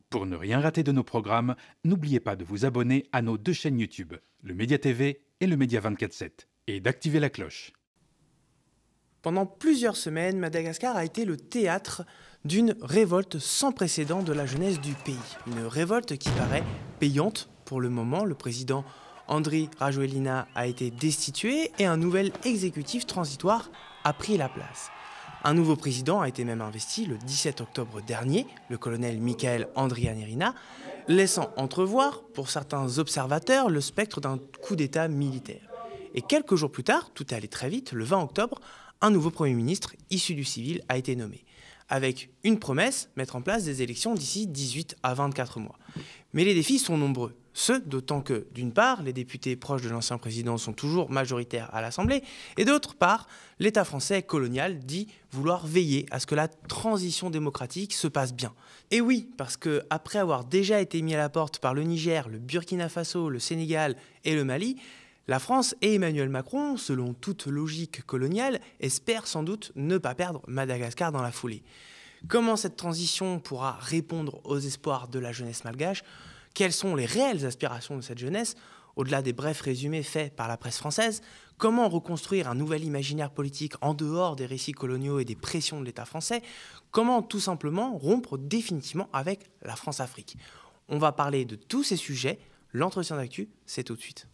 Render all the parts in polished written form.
Pour ne rien rater de nos programmes, n'oubliez pas de vous abonner à nos deux chaînes YouTube, le Média TV et le Média 24/7, et d'activer la cloche. Pendant plusieurs semaines, Madagascar a été le théâtre d'une révolte sans précédent de la jeunesse du pays. Une révolte qui paraît payante pour le moment. Le président Andry Rajoelina a été destitué et un nouvel exécutif transitoire a pris la place. Un nouveau président a été même investi le 17 octobre dernier, le colonel Michael Andrianirina, laissant entrevoir, pour certains observateurs, le spectre d'un coup d'État militaire. Et quelques jours plus tard, tout est allé très vite, le 20 octobre, un nouveau Premier ministre issu du civil a été nommé, avec une promesse, mettre en place des élections d'ici 18 à 24 mois. Mais les défis sont nombreux. D'autant que, d'une part, les députés proches de l'ancien président sont toujours majoritaires à l'Assemblée, et d'autre part, l'État français colonial dit vouloir veiller à ce que la transition démocratique se passe bien. Et oui, parce qu'après avoir déjà été mis à la porte par le Niger, le Burkina Faso, le Sénégal et le Mali, la France et Emmanuel Macron, selon toute logique coloniale, espèrent sans doute ne pas perdre Madagascar dans la foulée. Comment cette transition pourra répondre aux espoirs de la jeunesse malgache ? Quelles sont les réelles aspirations de cette jeunesse, au-delà des brefs résumés faits par la presse française? Comment reconstruire un nouvel imaginaire politique en dehors des récits coloniaux et des pressions de l'État français? Comment tout simplement rompre définitivement avec la France-Afrique? On va parler de tous ces sujets. L'entretien d'actu, c'est tout de suite.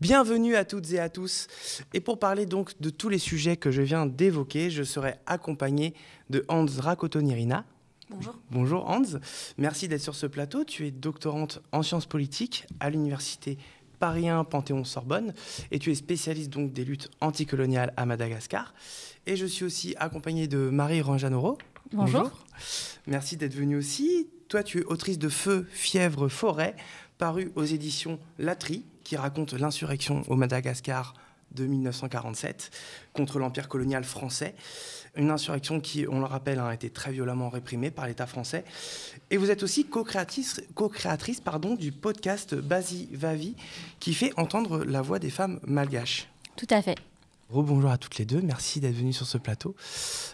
Bienvenue à toutes et à tous. Et pour parler donc de tous les sujets que je viens d'évoquer, je serai accompagné de Hans Rakotonirina. Bonjour. Bonjour Hans, merci d'être sur ce plateau. Tu es doctorante en sciences politiques à l'université Paris 1 Panthéon-Sorbonne et tu es spécialiste donc des luttes anticoloniales à Madagascar. Et je suis aussi accompagné de Marie Ranjanoro. Bonjour. Merci d'être venue aussi. Toi, tu es autrice de Feu, fièvre, forêt, paru aux éditions Latry, qui raconte l'insurrection au Madagascar de 1947 contre l'empire colonial français. Une insurrection qui, on le rappelle, a été très violemment réprimée par l'État français. Et vous êtes aussi co-créatrice du podcast Basi Vavi, qui fait entendre la voix des femmes malgaches. Tout à fait. Rebonjour à toutes les deux, merci d'être venues sur ce plateau.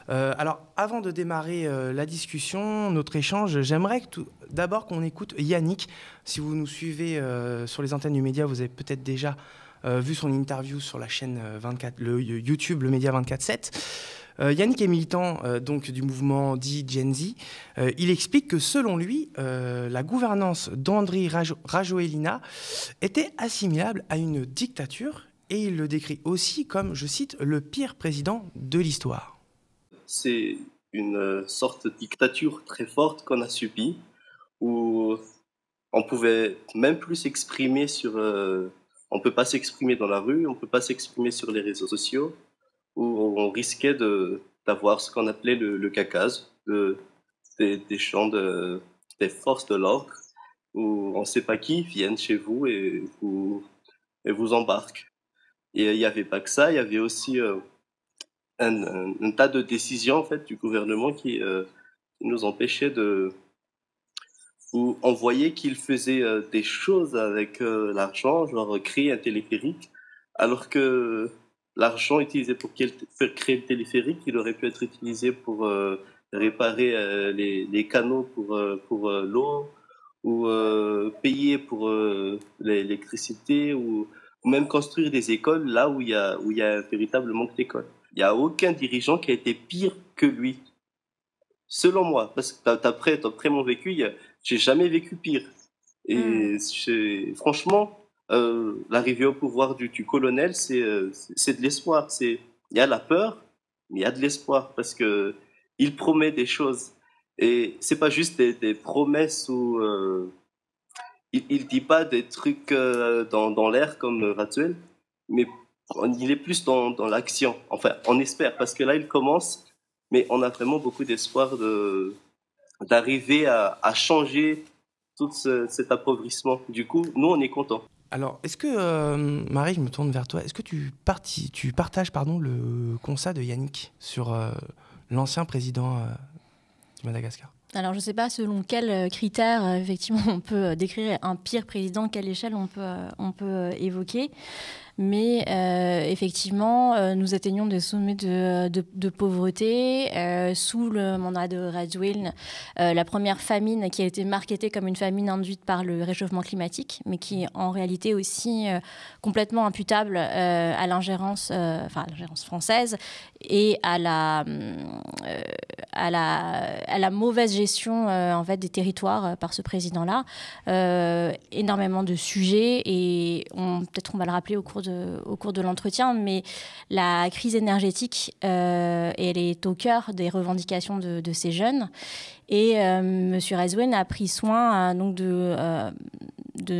Alors, avant de démarrer la discussion, notre échange, j'aimerais d'abord qu'on écoute Yannick. Si vous nous suivez sur les antennes du média, vous avez peut-être déjà vu son interview sur la chaîne le YouTube, le Média 24/7. Yannick est militant donc, du mouvement dit Gen Z. Il explique que selon lui, la gouvernance d'Andry Rajoelina était assimilable à une dictature. Et il le décrit aussi comme, je cite, le pire président de l'histoire. C'est une sorte de dictature très forte qu'on a subie, où on pouvait même plus s'exprimer on peut pas s'exprimer dans la rue, on peut pas s'exprimer sur les réseaux sociaux, où on risquait d'avoir ce qu'on appelait le cacase, des gens des forces de l'ordre, où on sait pas qui viennent chez vous et vous embarquent. Et il n'y avait pas que ça, il y avait aussi un tas de décisions en fait, du gouvernement qui nous empêchaient où on voyait qu'ils faisaient des choses avec l'argent, genre créer un téléphérique, alors que l'argent utilisé pour créer le téléphérique, il aurait pu être utilisé pour réparer les canaux pour l'eau, ou payer pour l'électricité, ou même construire des écoles là où il y a un véritable manque d'écoles. Il n'y a aucun dirigeant qui a été pire que lui, selon moi, parce que d'après mon vécu, j'ai jamais vécu pire. Et franchement, l'arrivée au pouvoir du colonel, c'est de l'espoir. Il y a la peur, mais il y a de l'espoir, parce que il promet des choses. Et c'est pas juste des promesses où il dit pas des trucs dans l'air comme Ratsuel, mais il est plus dans l'action. Enfin, on espère, parce que là, il commence, mais on a vraiment beaucoup d'espoir d'arriver à changer tout cet appauvrissement. Du coup, nous, on est contents. Alors, est-ce que, Marie, je me tourne vers toi, est-ce que tu partages le constat de Yannick sur l'ancien président du Madagascar ? Alors, je ne sais pas selon quels critères, effectivement, on peut décrire un pire président, quelle échelle on peut évoquer. Mais effectivement, nous atteignons des sommets de pauvreté. Sous le mandat de Radouane, la première famine qui a été marketée comme une famine induite par le réchauffement climatique, mais qui est en réalité aussi complètement imputable à l'ingérence française et à la mauvaise gestion en fait, des territoires par ce président-là. Énormément de sujets et peut-être on va le rappeler au cours de l'entretien, mais la crise énergétique, elle est au cœur des revendications de ces jeunes. Et M. Radouane a pris soin donc de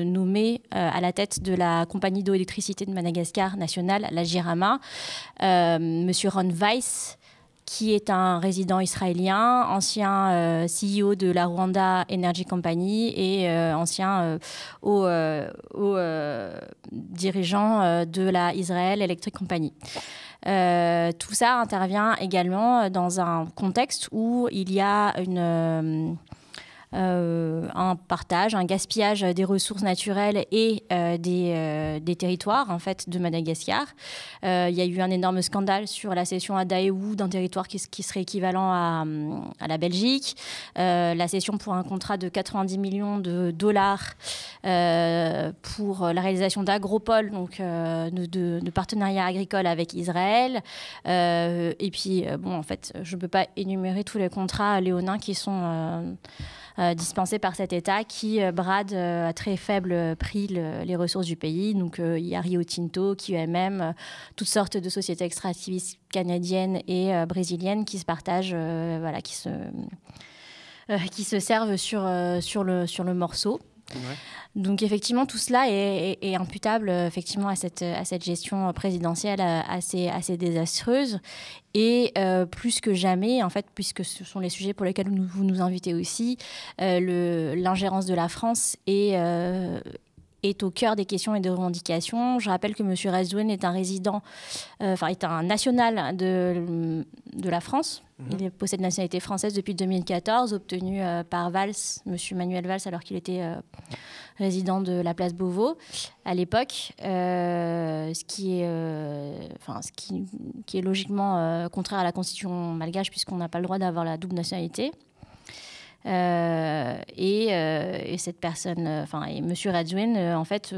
nommer à la tête de la compagnie d'eau et d'électricité de Madagascar nationale, la JIRAMA, M. Ron Weiss, qui est un résident israélien, ancien CEO de la Rwanda Energy Company et ancien haut dirigeant de la Israel Electric Company. Tout ça intervient également dans un contexte où il y a un partage, un gaspillage des ressources naturelles et des territoires en fait, de Madagascar. Il y a eu un énorme scandale sur la cession à Daewoo d'un territoire qui serait équivalent à la Belgique. La cession pour un contrat de 90 millions de dollars pour la réalisation d'agropoles, donc de partenariats agricoles avec Israël. Et puis, en fait, je ne peux pas énumérer tous les contrats léonins qui sont dispensés par cet État qui brade à très faible prix les ressources du pays. Donc, il y a Rio Tinto, QMM, toutes sortes de sociétés extractivistes canadiennes et brésiliennes qui se partagent, qui se servent sur le morceau. Ouais. Donc effectivement, tout cela est imputable effectivement à cette gestion présidentielle assez désastreuse. Et plus que jamais, en fait, puisque ce sont les sujets pour lesquels vous nous invitez aussi, l'ingérence de la France est au cœur des questions et des revendications. Je rappelle que M. Radouane est un résident, est un national de la France. Il possède la nationalité française depuis 2014, obtenue par Valls, M. Manuel Valls, alors qu'il était résident de la place Beauvau à l'époque, ce qui est logiquement contraire à la constitution malgache, puisqu'on n'a pas le droit d'avoir la double nationalité. Et cette personne, et M. Radouane, en fait,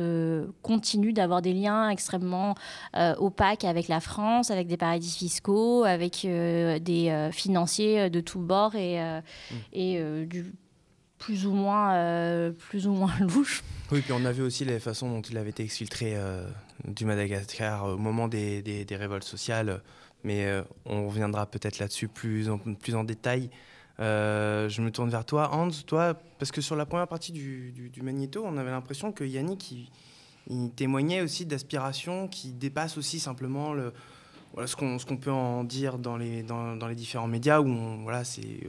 continue d'avoir des liens extrêmement opaques avec la France, avec des paradis fiscaux, avec des financiers de tous bords et du plus ou moins louche. Oui, puis on a vu aussi les façons dont il avait été exfiltré du Madagascar au moment des révoltes sociales, mais on reviendra peut-être là-dessus plus en détail. Je me tourne vers toi, Hans, parce que sur la première partie du magnéto, on avait l'impression que Yannick, il témoignait aussi d'aspirations qui dépassent aussi simplement ce qu'on peut en dire dans les différents médias, où c'est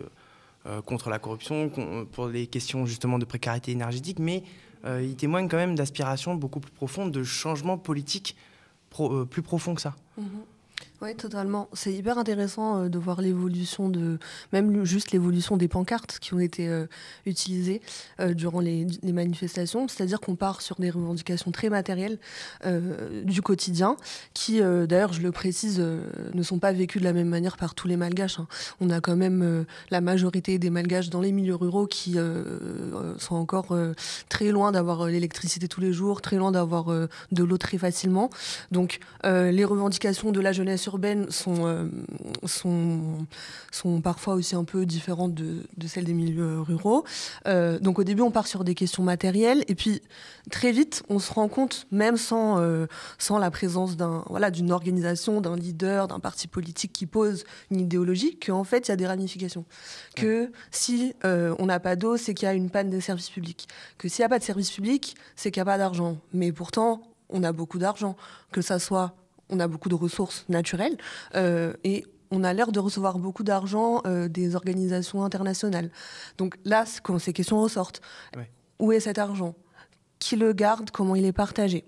contre la corruption, pour les questions justement de précarité énergétique, mais il témoigne quand même d'aspirations beaucoup plus profondes, de changements politiques plus profonds que ça. Oui, totalement. C'est hyper intéressant de voir l'évolution même juste l'évolution des pancartes qui ont été utilisées durant les manifestations. C'est-à-dire qu'on part sur des revendications très matérielles du quotidien qui, d'ailleurs, je le précise, ne sont pas vécues de la même manière par tous les Malgaches. On a quand même la majorité des Malgaches dans les milieux ruraux qui sont encore très loin d'avoir l'électricité tous les jours, très loin d'avoir de l'eau très facilement. Donc, les revendications de la jeunesse urbaines sont parfois aussi un peu différentes de celles des milieux ruraux. Donc au début, on part sur des questions matérielles et puis très vite, on se rend compte, même sans la présence d'une organisation, d'un leader, d'un parti politique qui pose une idéologie, qu'en fait, il y a des ramifications. Que si on n'a pas d'eau, c'est qu'il y a une panne des services publics. Que s'il n'y a pas de services publics, c'est qu'il n'y a pas d'argent. Mais pourtant, on a beaucoup d'argent, que ça soit... On a beaucoup de ressources naturelles et on a l'air de recevoir beaucoup d'argent des organisations internationales. Donc là, quand ces questions ressortent, où est cet argent ? Qui le garde ? Comment il est partagé ?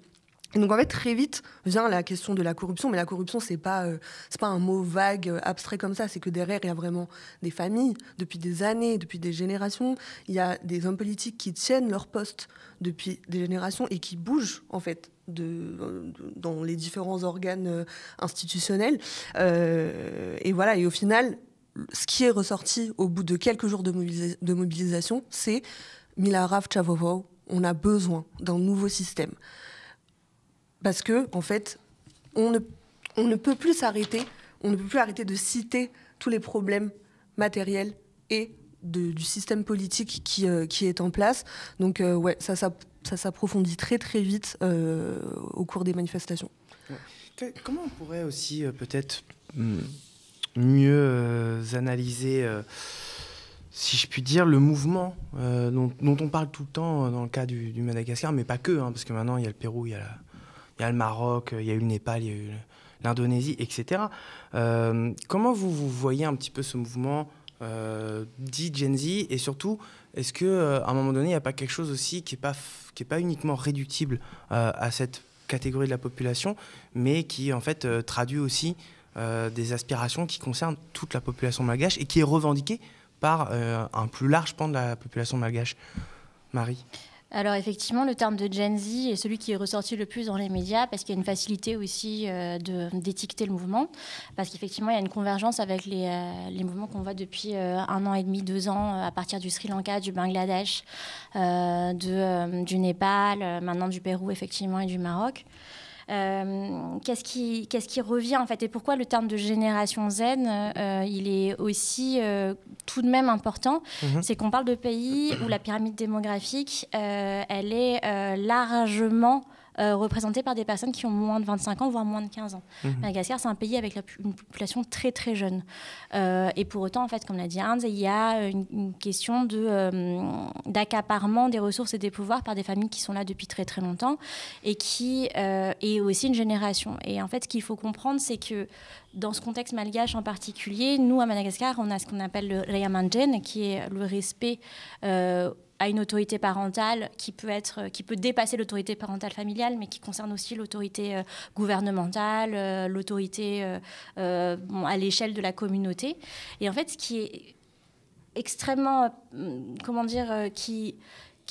Et donc en fait, très vite vient la question de la corruption, mais la corruption, c'est pas un mot vague, abstrait comme ça, c'est que derrière, il y a vraiment des familles, depuis des années, depuis des générations, il y a des hommes politiques qui tiennent leur poste depuis des générations et qui bougent, en fait, dans les différents organes institutionnels. Et voilà, et au final, ce qui est ressorti au bout de quelques jours de mobilisation, c'est Milorad Čavović, on a besoin d'un nouveau système. Parce que, en fait, on ne peut plus s'arrêter, on ne peut plus arrêter de citer tous les problèmes matériels et du système politique qui est en place. Donc, ouais, ça s'approfondit très, très vite au cours des manifestations. Ouais. Comment on pourrait aussi peut-être mieux analyser, si je puis dire, le mouvement dont on parle tout le temps dans le cas du Madagascar, mais pas que, parce que maintenant, il y a le Pérou, il y a le Maroc, il y a eu le Népal, il y a eu l'Indonésie, etc. Comment vous voyez un petit peu ce mouvement dit Gen Z, et surtout, est-ce qu'à un moment donné, il n'y a pas quelque chose aussi qui n'est pas uniquement réductible à cette catégorie de la population, mais qui en fait traduit aussi des aspirations qui concernent toute la population malgache et qui est revendiquée par un plus large pan de la population malgache? Marie? Alors effectivement, le terme de Gen Z est celui qui est ressorti le plus dans les médias parce qu'il y a une facilité aussi d'étiqueter le mouvement. Parce qu'effectivement, il y a une convergence avec les mouvements qu'on voit depuis 1 an et demi, 2 ans, à partir du Sri Lanka, du Bangladesh, du Népal, maintenant du Pérou, effectivement, et du Maroc. Qu'est-ce qui revient en fait, et pourquoi le terme de génération Z il est aussi tout de même important, c'est qu'on parle de pays où la pyramide démographique elle est largement représentée par des personnes qui ont moins de 25 ans, voire moins de 15 ans. Madagascar, c'est un pays avec une population très très jeune. Et pour autant, en fait, comme l'a dit Hans, il y a une question d'accaparement des ressources et des pouvoirs par des familles qui sont là depuis très très longtemps et qui est aussi une génération. Et en fait, ce qu'il faut comprendre, c'est que dans ce contexte malgache en particulier, nous, à Madagascar, on a ce qu'on appelle le Reyamanjen, qui est le respect à une autorité parentale qui peut dépasser l'autorité parentale familiale, mais qui concerne aussi l'autorité gouvernementale, l'autorité à l'échelle de la communauté. Et en fait, ce qui est extrêmement, qui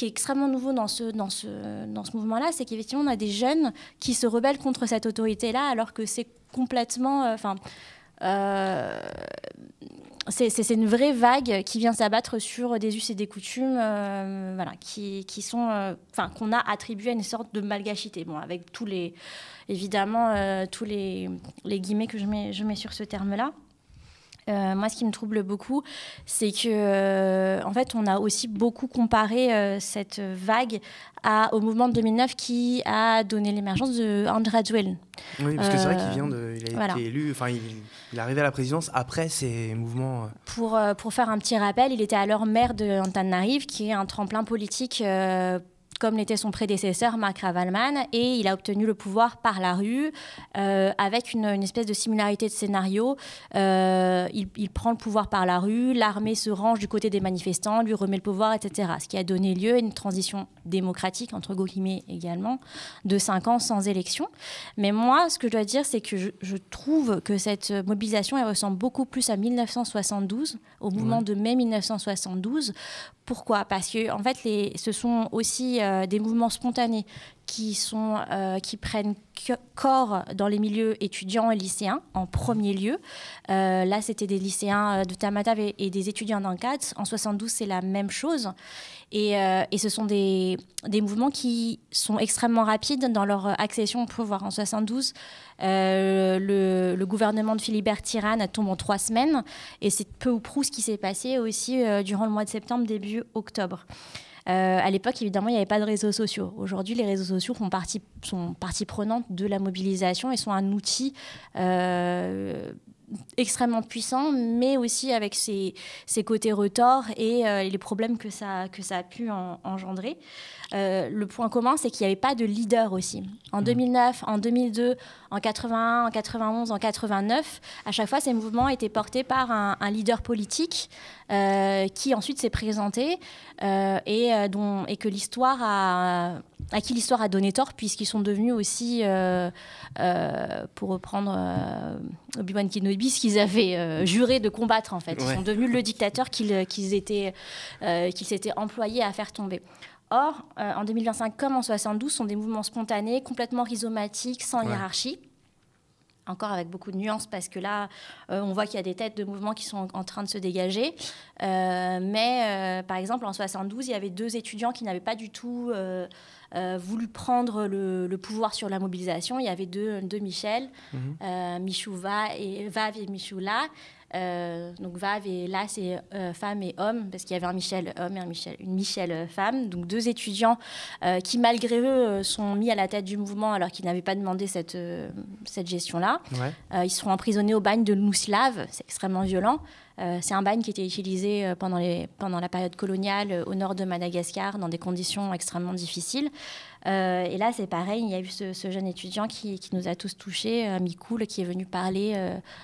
est extrêmement nouveau dans ce mouvement-là, c'est qu'effectivement, on a des jeunes qui se rebellent contre cette autorité-là, alors que c'est complètement... c'est une vraie vague qui vient s'abattre sur des us et des coutumes qui sont, qu'on a attribué à une sorte de malgachité, avec tous les guillemets que je mets sur ce terme-là. Moi, ce qui me trouble beaucoup, c'est que, en fait, on a aussi beaucoup comparé cette vague au mouvement de 2009 qui a donné l'émergence de André Rajoelina. Oui, parce que c'est vrai qu'il a été élu, il est arrivé à la présidence après ces mouvements. Pour faire un petit rappel, il était alors maire de Antananarivo, qui est un tremplin politique comme l'était son prédécesseur, Marc Ravalman, et il a obtenu le pouvoir par la rue, avec une espèce de similarité de scénario. Il prend le pouvoir par la rue, l'armée se range du côté des manifestants, lui remet le pouvoir, etc. Ce qui a donné lieu à une transition démocratique, entre guillemets également, de 5 ans sans élection. Mais moi, ce que je dois dire, c'est que je trouve que cette mobilisation, elle ressemble beaucoup plus à 1972, au mouvement de mai 1972. Pourquoi ? Parce que en fait, ce sont aussi des mouvements spontanés qui prennent corps dans les milieux étudiants et lycéens en premier lieu. Là, c'était des lycéens de Tamatave et des étudiants d'Ankara. En 72, c'est la même chose. Et ce sont des mouvements qui sont extrêmement rapides dans leur accession au pouvoir. En 72, le gouvernement de Philibert Tirane tombe en 3 semaines. Et c'est peu ou prou ce qui s'est passé aussi durant le mois de septembre, début octobre. À l'époque, évidemment, il n'y avait pas de réseaux sociaux. Aujourd'hui, les réseaux sociaux sont partie prenante de la mobilisation et sont un outil extrêmement puissant, mais aussi avec ses côtés retors et les problèmes que ça a pu engendrer. Le point commun, c'est qu'il n'y avait pas de leader aussi. En 2009, en 2002, en 81, en 91, en 89, à chaque fois, ces mouvements étaient portés par un leader politique qui ensuite s'est présenté et que l'histoire à qui l'histoire a donné tort, puisqu'ils sont devenus aussi, pour reprendre Obi-Wan Kenobi, ce qu'ils avaient juré de combattre, en fait. Ils sont devenus le dictateur qu'ils s'étaient employés à faire tomber. Or, en 2025, comme en 72, sont des mouvements spontanés, complètement rhizomatiques, sans hiérarchie. Encore avec beaucoup de nuances, parce que là, on voit qu'il y a des têtes de mouvements qui sont en train de se dégager. Mais, par exemple, en 72, il y avait 2 étudiants qui n'avaient pas du tout voulu prendre le pouvoir sur la mobilisation. Il y avait deux Michel, Michouva et Vav et Michoula. Donc Vav et là, c'est femme et homme, parce qu'il y avait un Michel homme et une Michel femme. Donc 2 étudiants qui, malgré eux, sont mis à la tête du mouvement alors qu'ils n'avaient pas demandé cette gestion-là. Ils seront emprisonnés au bagne de Nouslav. C'est extrêmement violent. C'est un bagne qui était utilisé pendant la période coloniale au nord de Madagascar, dans des conditions extrêmement difficiles. Et là, c'est pareil, il y a eu ce jeune étudiant qui nous a tous touchés, Mikoul, qui est venu parler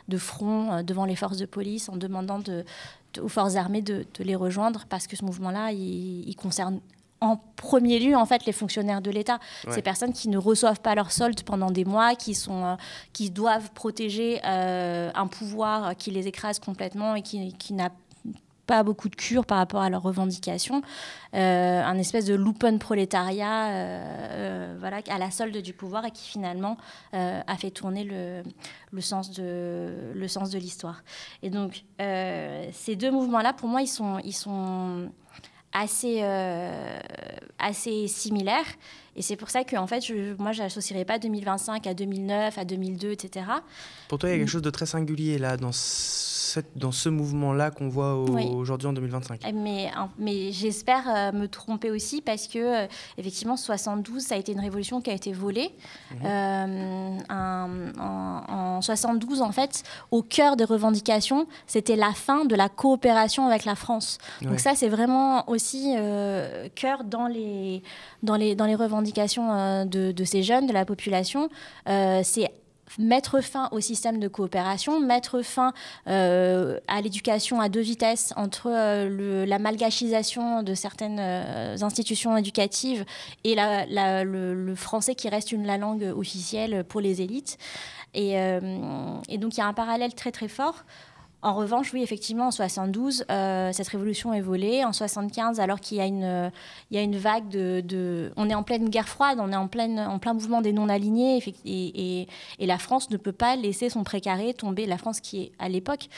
de front devant les forces de police en demandant aux forces armées de les rejoindre, parce que ce mouvement-là, il concerne en premier lieu, en fait, les fonctionnaires de l'État. Ces personnes qui ne reçoivent pas leur solde pendant des mois, qui doivent protéger un pouvoir qui les écrase complètement et qui n'a pas beaucoup de cure par rapport à leurs revendications. Un espèce de lumpen prolétariat à la solde du pouvoir, et qui finalement a fait tourner le sens de l'histoire. Et donc, ces 2 mouvements-là, pour moi, ils sont assez similaires. Et c'est pour ça que, en fait, moi, je n'associerais pas 2025 à 2009, à 2002, etc. Pour toi, il y a quelque chose de très singulier là, dans ce mouvement-là qu'on voit aujourd'hui en 2025. Mais j'espère me tromper aussi, parce que, effectivement, 72, ça a été une révolution qui a été volée. En 72, en fait, au cœur des revendications, c'était la fin de la coopération avec la France. Donc ça, c'est vraiment aussi cœur dans les revendications de ces jeunes, de la population. C'est mettre fin au système de coopération, mettre fin à l'éducation à 2 vitesses, entre la malgachisation de certaines institutions éducatives et le français qui reste la langue officielle pour les élites. Et donc, il y a un parallèle très, très fort. En revanche, oui, effectivement, en 72, cette révolution est volée. En 75, alors qu'il y a une vague on est en pleine guerre froide, on est en plein mouvement des non-alignés, et la France ne peut pas laisser son précaré tomber. La France, qui est à l'époque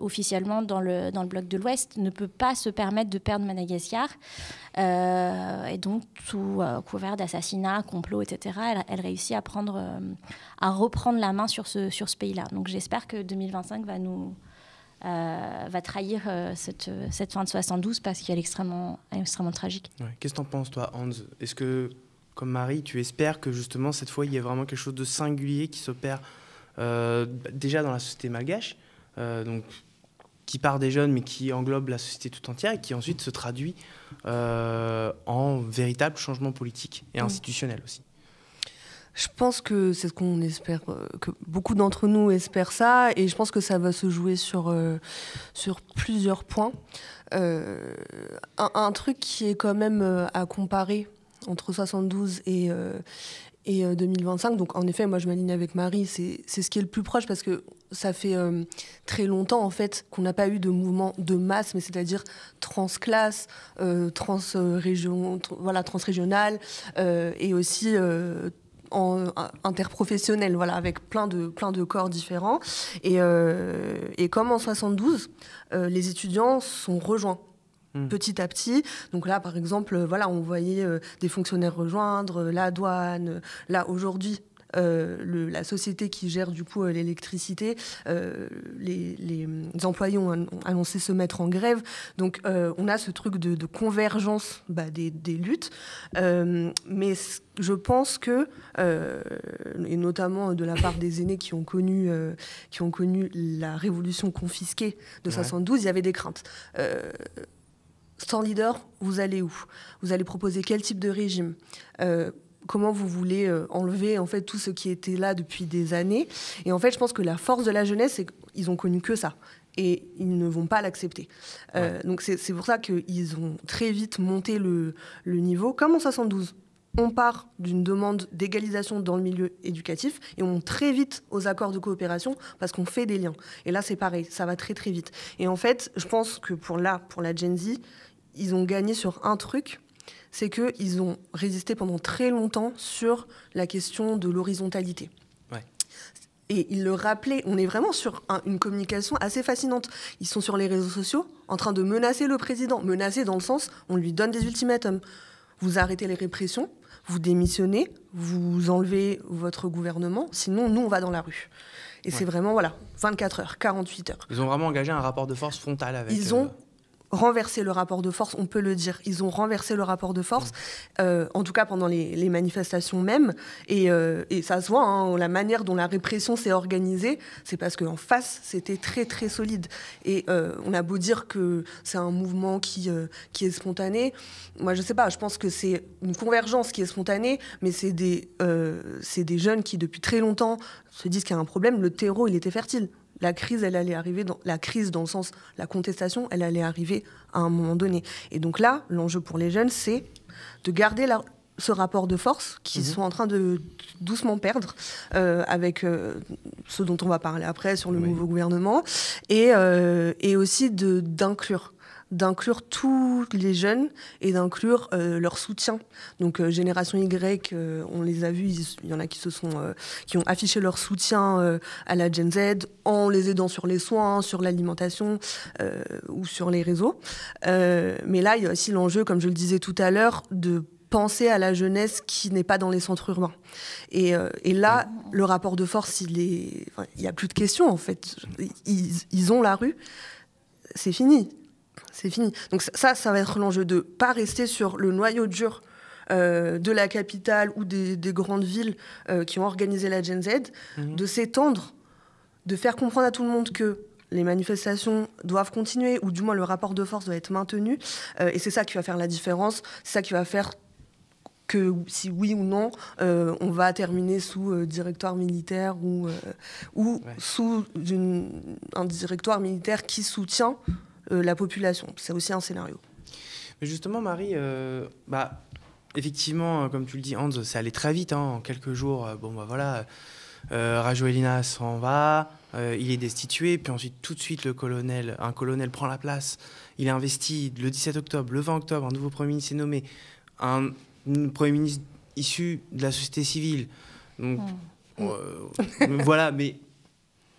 officiellement dans le bloc de l'Ouest, ne peut pas se permettre de perdre Madagascar. Et donc, sous couvert d'assassinats, complots, etc., elle réussit à reprendre la main sur ce pays-là. Donc, j'espère que 2025 va trahir cette fin de 72, parce qu'elle est extrêmement tragique. Qu'est-ce que tu en penses, toi, Hans ? Est-ce que, comme Marie, tu espères que justement cette fois il y ait vraiment quelque chose de singulier qui s'opère déjà dans la société malgache, donc qui part des jeunes mais qui englobe la société tout entière, et qui ensuite se traduit en véritable changement politique et institutionnel aussi? Je pense que c'est ce qu'on espère, que beaucoup d'entre nous espèrent ça, et je pense que ça va se jouer sur plusieurs points. Un truc qui est quand même à comparer entre 72 et 2025, donc en effet, moi je m'aligne avec Marie, c'est ce qui est le plus proche, parce que ça fait très longtemps en fait qu'on n'a pas eu de mouvement de masse, mais c'est-à-dire transclasse, transrégional, et aussi interprofessionnel, avec plein de corps différents. Et comme en 72, les étudiants sont rejoints petit à petit. Donc là, par exemple, on voyait des fonctionnaires rejoindre la douane. Là, aujourd'hui, la société qui gère du coup l'électricité, les employés ont annoncé se mettre en grève. Donc on a ce truc de convergence des luttes. Mais je pense que, et notamment de la part des aînés qui ont connu la révolution confisquée de 72, il y avait des craintes. Sans leader, vous allez où ? Vous allez proposer quel type de régime ? Comment vous voulez enlever en fait tout ce qui était là depuis des années ? Et en fait, je pense que la force de la jeunesse, c'est qu'ils ont connu que ça. Et ils ne vont pas l'accepter. Donc c'est pour ça qu'ils ont très vite monté le niveau, comme en 72. on part d'une demande d'égalisation dans le milieu éducatif et on monte très vite aux accords de coopération parce qu'on fait des liens. Et là, c'est pareil, ça va très très vite. Et en fait, je pense que pour la Gen Z, ils ont gagné sur un truc, c'est qu'ils ont résisté pendant très longtemps sur la question de l'horizontalité. Et ils le rappelaient, on est vraiment sur une communication assez fascinante. Ils sont sur les réseaux sociaux en train de menacer le président. Menacer dans le sens, on lui donne des ultimatums. Vous arrêtez les répressions, vous démissionnez, vous enlevez votre gouvernement, sinon nous on va dans la rue. Et c'est vraiment, 24 heures, 48 heures. Ils ont vraiment engagé un rapport de force frontal avec... Ils ont renverser le rapport de force, on peut le dire. Ils ont renversé le rapport de force, en tout cas pendant les manifestations même. Et ça se voit, hein, la manière dont la répression s'est organisée, c'est parce qu'en face, c'était très, très solide. Et on a beau dire que c'est un mouvement qui est spontané. Moi, je sais pas, je pense que c'est une convergence qui est spontanée, mais c'est des jeunes qui, depuis très longtemps, se disent qu'il y a un problème. Le terreau, il était fertile. La crise, elle allait arriver, la crise dans le sens, la contestation, elle allait arriver à un moment donné. Et donc là, l'enjeu pour les jeunes, c'est de garder ce rapport de force qu'ils sont en train de doucement perdre avec ce dont on va parler après sur le nouveau gouvernement, et aussi d'inclure tous les jeunes et d'inclure leur soutien. Donc Génération Y, on les a vus, il y en a qui ont affiché leur soutien à la Gen Z en les aidant sur les soins, sur l'alimentation ou sur les réseaux. Mais là, il y a aussi l'enjeu, comme je le disais tout à l'heure, de penser à la jeunesse qui n'est pas dans les centres urbains. Et là, le rapport de force, il n'y a plus de questions, en fait. Ils ont la rue, c'est fini. C'est fini. Donc ça va être l'enjeu de ne pas rester sur le noyau dur de la capitale ou des grandes villes qui ont organisé la Gen Z, de s'étendre, de faire comprendre à tout le monde que les manifestations doivent continuer, ou du moins le rapport de force doit être maintenu. Et c'est ça qui va faire la différence. C'est ça qui va faire que, si oui ou non, on va terminer sous directoire militaire ou sous un directoire militaire qui soutient la population. C'est aussi un scénario. Mais justement, Marie, effectivement, comme tu le dis, Hans, c'est allé très vite, hein, en quelques jours. Rajoelina s'en va, il est destitué, puis ensuite, tout de suite, un colonel prend la place. Il est investi le 17 octobre, le 20 octobre, un nouveau Premier ministre est nommé, un Premier ministre issu de la société civile. Donc, voilà, mais...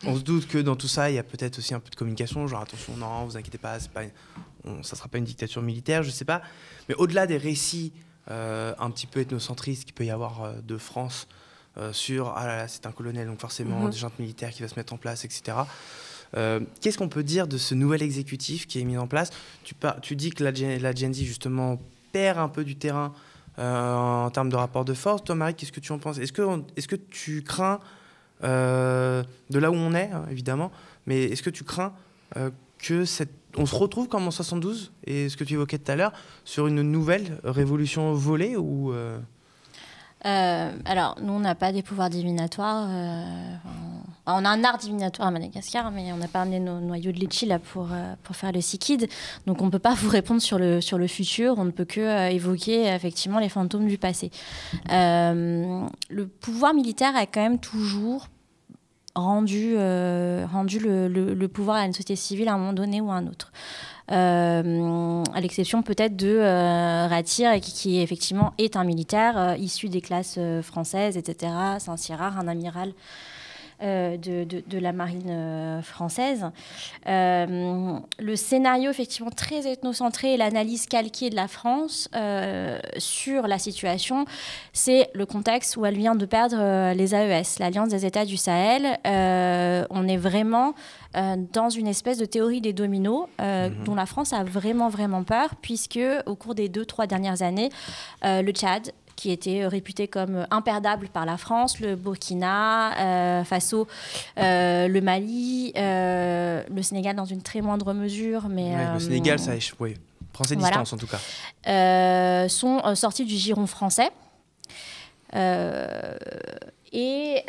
On se doute que dans tout ça, il y a peut-être aussi un peu de communication, genre attention, non, vous inquiétez pas, ça ne sera pas une dictature militaire, je ne sais pas. Mais au-delà des récits un petit peu ethnocentristes qu'il peut y avoir de France sur « ah là là, c'est un colonel, donc forcément des juntes militaires qui va se mettre en place, etc. » Qu'est-ce qu'on peut dire de ce nouvel exécutif qui est mis en place ? Tu dis que la Gen Z, justement, perd un peu du terrain en termes de rapport de force. Toi, Marie, qu'est-ce que tu en penses ? Est-ce que tu crains... de là où on est, hein, évidemment, mais est-ce que tu crains on se retrouve comme en 72, et ce que tu évoquais tout à l'heure, sur une nouvelle révolution volée ou Alors, nous, on n'a pas des pouvoirs divinatoires. On a un art divinatoire à Madagascar, mais on n'a pas amené nos noyaux de litchi là pour faire le Sikid. Donc, on ne peut pas vous répondre sur le futur. On ne peut que évoquer effectivement les fantômes du passé. Le pouvoir militaire a quand même toujours rendu le pouvoir à une société civile à un moment donné ou à un autre. À l'exception peut-être de Ratir, qui effectivement est un militaire issu des classes françaises, etc. C'est un rare, un amiral de la marine française. Le scénario effectivement très ethnocentré et l'analyse calquée de la France sur la situation, c'est le contexte où elle vient de perdre les AES, l'Alliance des États du Sahel. On est vraiment dans une espèce de théorie des dominos dont la France a vraiment, vraiment peur, puisque au cours des 2-3 dernières années, le Tchad, qui était réputé comme imperdable par la France, le Burkina Faso, le Mali, le Sénégal dans une très moindre mesure. Mais, le Sénégal, ça prend ses distances en tout cas. Sont sortis du giron français. Et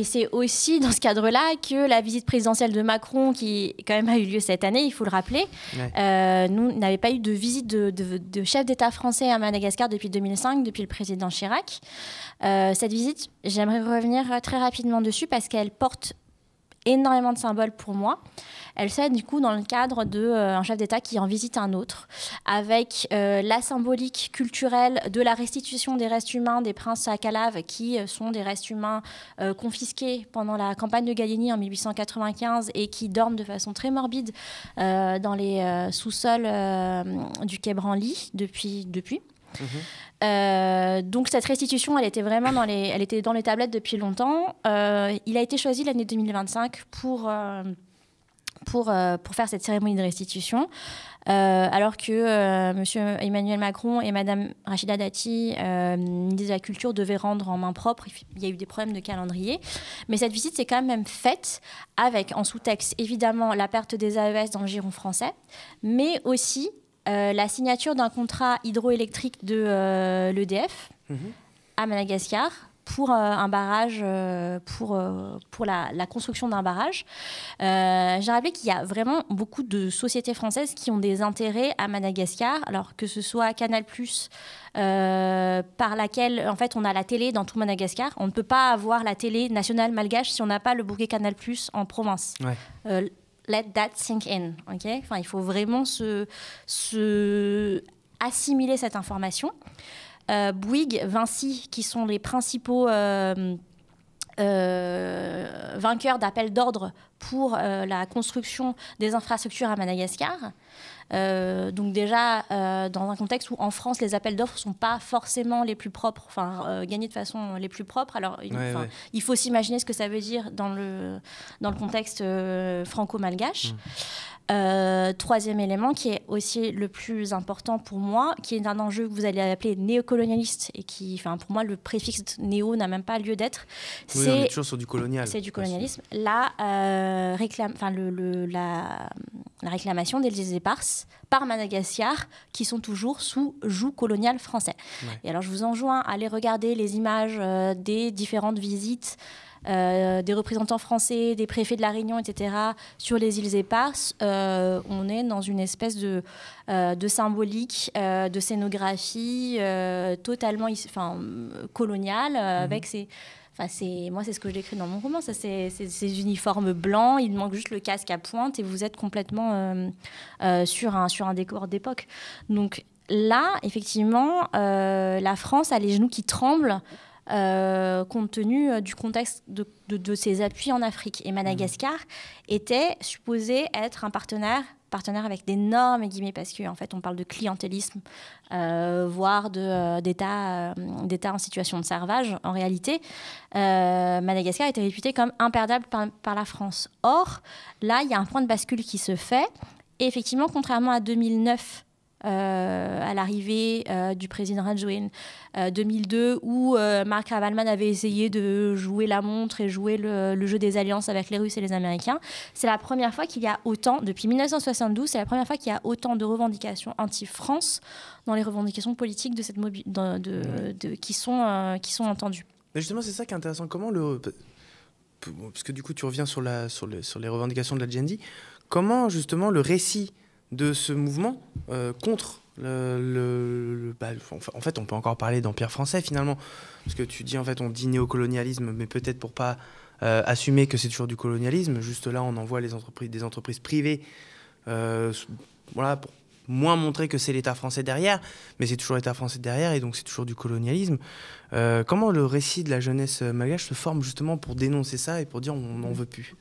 c'est aussi dans ce cadre-là que la visite présidentielle de Macron, qui quand même a eu lieu cette année, il faut le rappeler, nous n'avons pas eu de visite de chef d'État français à Madagascar depuis 2005, depuis le président Chirac. Cette visite, j'aimerais revenir très rapidement dessus parce qu'elle porte énormément de symboles pour moi. Elle se fait du coup dans le cadre d'un chef d'État qui en visite un autre, avec la symbolique culturelle de la restitution des restes humains des princes à Calaves, qui sont des restes humains confisqués pendant la campagne de Gallieni en 1895 et qui dorment de façon très morbide dans les sous-sols du quai Branly depuis. Donc cette restitution, elle était vraiment dans les tablettes depuis longtemps. Il a été choisi l'année 2025 pour faire cette cérémonie de restitution, alors que M. Emmanuel Macron et Mme Rachida Dati, ministre de la Culture, devaient rendre en main propre. Il y a eu des problèmes de calendrier. Mais cette visite s'est quand même faite avec en sous-texte, évidemment, la perte des AES dans le giron français, mais aussi la signature d'un contrat hydroélectrique de l'EDF à Madagascar pour un barrage, pour la construction d'un barrage. J'ai rappelé qu'il y a vraiment beaucoup de sociétés françaises qui ont des intérêts à Madagascar, alors que ce soit Canal+, par laquelle en fait on a la télé dans tout Madagascar. On ne peut pas avoir la télé nationale malgache si on n'a pas le bouquet Canal+ en province. Let that sink in, ok ? Enfin, il faut vraiment assimiler cette information. Bouygues, Vinci, qui sont les principaux vainqueurs d'appels d'ordre pour la construction des infrastructures à Madagascar. Donc déjà, dans un contexte où en France, les appels d'offres ne sont pas forcément les plus propres, gagnés de façon les plus propres. Alors, il faut s'imaginer ce que ça veut dire dans le contexte franco-malgache. Troisième élément, qui est aussi le plus important pour moi, qui est un enjeu que vous allez appeler néocolonialiste, et qui, pour moi, le préfixe néo n'a même pas lieu d'être. Oui, on est toujours sur du colonial. C'est du colonialisme. La réclamation des îles éparses par Madagascar, qui sont toujours sous joug colonial français. Et alors, je vous enjoins à aller regarder les images des différentes visites des représentants français, des préfets de la Réunion, etc., sur les îles éparses. On est dans une espèce de symbolique, de scénographie totalement coloniale, avec ces... moi, c'est ce que je décris dans mon roman. Ça, ces uniformes blancs, il manque juste le casque à pointe et vous êtes complètement sur un décor d'époque. Donc là, effectivement, la France a les genoux qui tremblent compte tenu du contexte de ses appuis en Afrique. Et Madagascar était supposé être un partenaire avec d'énormes guillemets, parce qu'en fait, on parle de clientélisme, voire d'État en situation de servage. En réalité, Madagascar était réputé comme imperdable par la France. Or, là, il y a un point de bascule qui se fait. Et effectivement, contrairement à 2009, à l'arrivée du président Rajoelina, 2002, où Mark Ravalman avait essayé de jouer la montre et jouer le jeu des alliances avec les Russes et les Américains. C'est la première fois qu'il y a autant, depuis 1972, c'est la première fois qu'il y a autant de revendications anti-France dans les revendications politiques de cette qui sont entendues. Mais justement, c'est ça qui est intéressant. Comment parce que du coup, tu reviens sur les revendications de la GND. Comment justement le récit de ce mouvement contre en fait, on peut encore parler d'empire français finalement, parce que tu dis en fait on dit néocolonialisme, mais peut-être pour pas assumer que c'est toujours du colonialisme. Juste là, on envoie des entreprises privées, pour moins montrer que c'est l'État français derrière, mais c'est toujours l'État français derrière, et donc c'est toujours du colonialisme. Comment le récit de la jeunesse malgache se forme justement pour dénoncer ça et pour dire on n'en veut plus?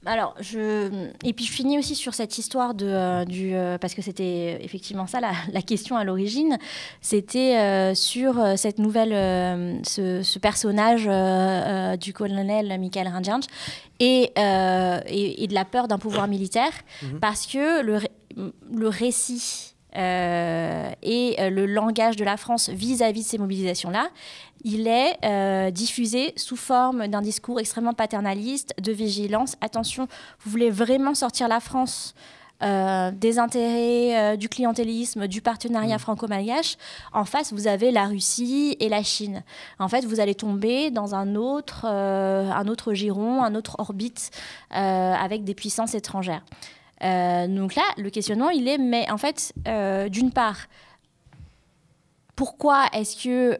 Alors, et puis je finis aussi sur cette histoire parce que c'était effectivement ça la question à l'origine. C'était sur cette nouvelle, ce personnage du colonel Michael Randjans et de la peur d'un pouvoir militaire, parce que le récit et le langage de la France vis-à-vis de ces mobilisations-là, il est diffusé sous forme d'un discours extrêmement paternaliste, de vigilance. Attention, vous voulez vraiment sortir la France des intérêts, du clientélisme, du partenariat franco-malgache, en face, vous avez la Russie et la Chine. En fait, vous allez tomber dans un autre giron, un autre orbite avec des puissances étrangères. Donc là, le questionnement, il est, mais en fait, d'une part, pourquoi est-ce que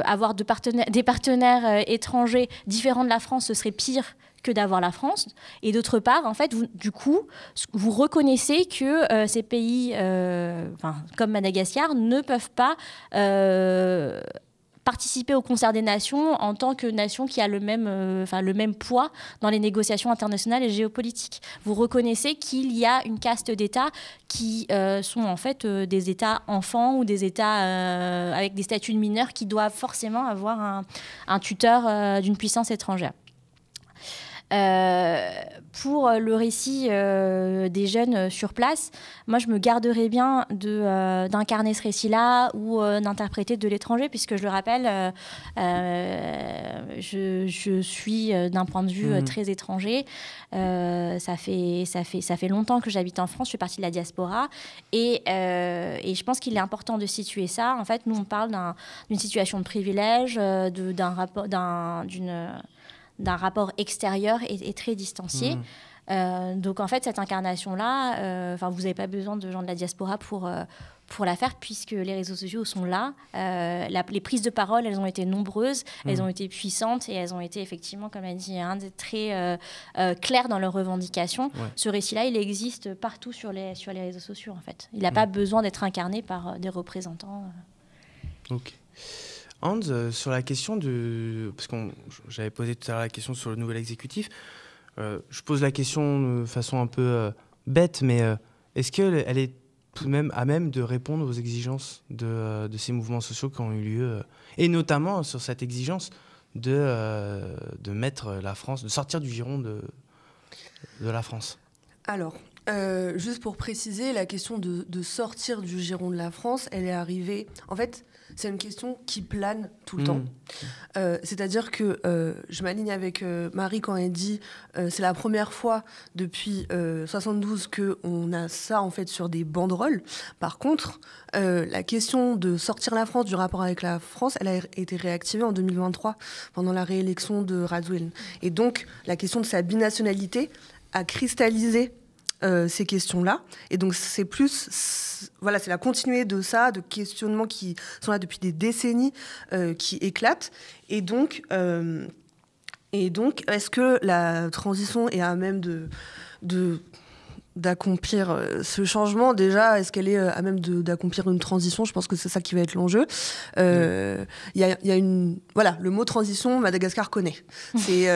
avoir des partenaires étrangers différents de la France, ce serait pire que d'avoir la France? Et d'autre part, en fait, vous reconnaissez que ces pays, comme Madagascar, ne peuvent pas participer au concert des nations en tant que nation qui a le même poids dans les négociations internationales et géopolitiques. Vous reconnaissez qu'il y a une caste d'États qui sont en fait des États enfants ou des États avec des statuts de mineurs qui doivent forcément avoir un tuteur d'une puissance étrangère. Pour le récit des jeunes sur place, moi je me garderais bien d'incarner ce récit-là ou d'interpréter de l'étranger, puisque je le rappelle, je suis d'un point de vue très étranger. Ça fait longtemps que j'habite en France, je fais partie de la diaspora et je pense qu'il est important de situer ça. En fait, nous on parle d'une situation de privilège, d'un rapport extérieur et très distancié. Donc en fait, cette incarnation-là, vous n'avez pas besoin de gens de la diaspora pour la faire, puisque les réseaux sociaux sont là. Les prises de parole, elles ont été nombreuses, elles ont été puissantes et elles ont été effectivement, comme a dit Inde, très claires dans leurs revendications. Ouais. Ce récit-là, il existe partout sur les réseaux sociaux, en fait. Il n'a pas besoin d'être incarné par des représentants. Ok. Hans, sur la question parce que j'avais posé tout à l'heure la question sur le nouvel exécutif, je pose la question de façon un peu bête, mais est-ce qu'elle est tout de même à même de répondre aux exigences de ces mouvements sociaux qui ont eu lieu, et notamment sur cette exigence de mettre la France, de sortir du giron de la France? Alors, juste pour préciser, la question de sortir du giron de la France, elle est arrivée... En fait, c'est une question qui plane tout le temps. C'est-à-dire que je m'aligne avec Marie quand elle dit c'est la première fois depuis 72 qu'on a ça en fait sur des banderoles. Par contre, la question de sortir la France du rapport avec la France, elle a été réactivée en 2023 pendant la réélection de Rajoelina. Et donc, la question de sa binationalité a cristallisé ces questions-là. Et donc, c'est la continuité de ça, de questionnements qui sont là depuis des décennies, qui éclatent. Et donc, est-ce que la transition est à même d'accomplir ce changement? Déjà, est-ce qu'elle est à même d'accomplir une transition? Je pense que c'est ça qui va être l'enjeu. Le mot transition, Madagascar connaît. C'est